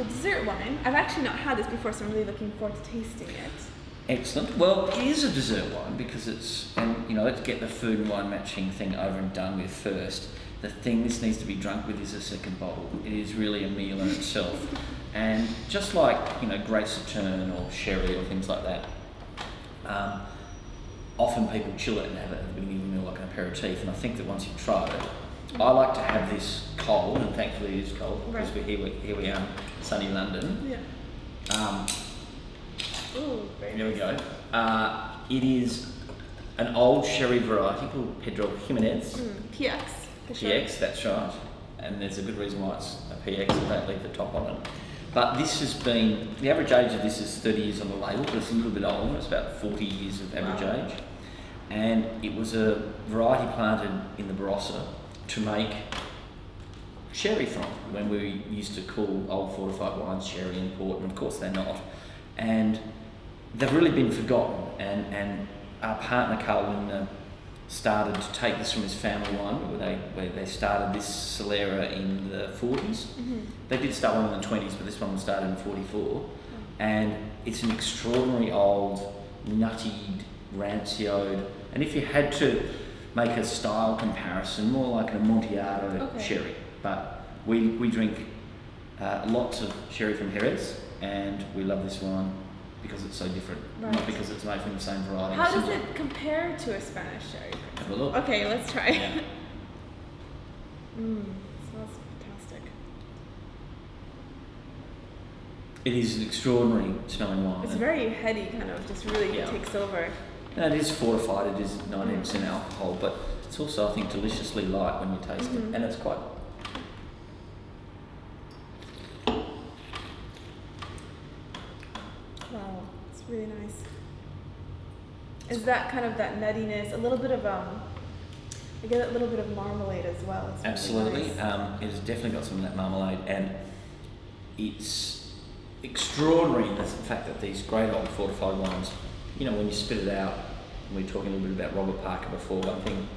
the dessert wine. I've actually not had this before, so I'm really looking forward to tasting it. Excellent. Well, it is a dessert wine because it's, and you know, let's get the food and wine matching thing over and done with first. The thing this needs to be drunk with is a second bottle. It is really a meal in itself. And just like, you know, Great Sauterne or sherry or things like that, often people chill it and have it at the beginning of the meal like an aperitif. And I think that once you've tried it, I like to have this cold, and thankfully it is cold because here we are in sunny London. Yeah. Ooh, very there we nice. go. It is an old sherry variety called Pedro Ximenez. PX. PX, that's right. And there's a good reason why it's a PX, so don't leave the top on it. But this has been, the average age of this is 30 years on the label, but it's a little bit older. It's about 40 years of average age. And it was a variety planted in the Barossa to make sherry from, when we used to call old fortified wines sherry and port, and of course they're not. And they've really been forgotten, and our partner Carl Lindner started to take this from his family winery where they started this Solera in the 40s. They did start one in the 20s, but this one was started in 44. And it's an extraordinary old, nutty, rancioed, and if you had to make a style comparison, more like an Amontillado sherry. But we drink lots of sherry from Jerez, and we love this wine because it's so different, not because it's made from the same variety. How does it compare to a Spanish sherry? Have a look. Okay, let's try. Yeah. Smells fantastic. It is an extraordinary smelling wine. It's very heady, kind of, just really takes over. And it is fortified, it is 19% alcohol, but it's also, I think, deliciously light when you taste it, and it's quite... Wow, it's really nice. Is that kind of that nuttiness, a little bit of I get a little bit of marmalade as well. It's absolutely, really nice. it has definitely got some of that marmalade, and it's extraordinary in the fact that these great old fortified wines, you know, when you spit it out, and we were talking a little bit about Robert Parker before, one thing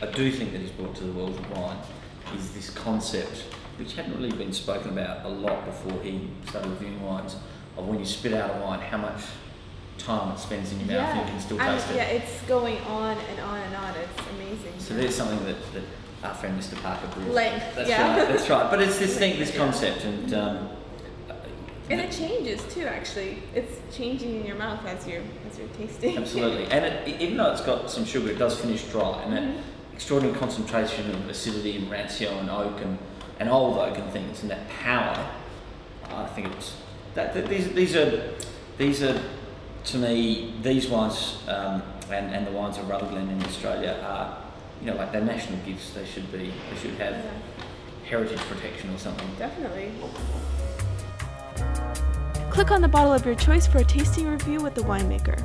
I do think that he's brought to the world of wine is this concept, which hadn't really been spoken about a lot before he started reviewing wines, of when you spit out a wine, how much time it spends in your mouth and you can still taste it. Yeah, it's going on and on and on. It's amazing. So there's something that our friend Mr. Parker brought. Length, That's right, that's right. But it's this thing, this concept, and it changes too. Actually, it's changing in your mouth as you're tasting. Absolutely, and even though it's got some sugar, it does finish dry, and that extraordinary concentration of acidity and rancio and oak and old oak and things, and that power. I think it's that these are to me, these wines and the wines of Rutherglen in Australia are, you know, like they're national gifts. They should have heritage protection or something. Definitely. Click on the bottle of your choice for a tasting review with the Winemaker.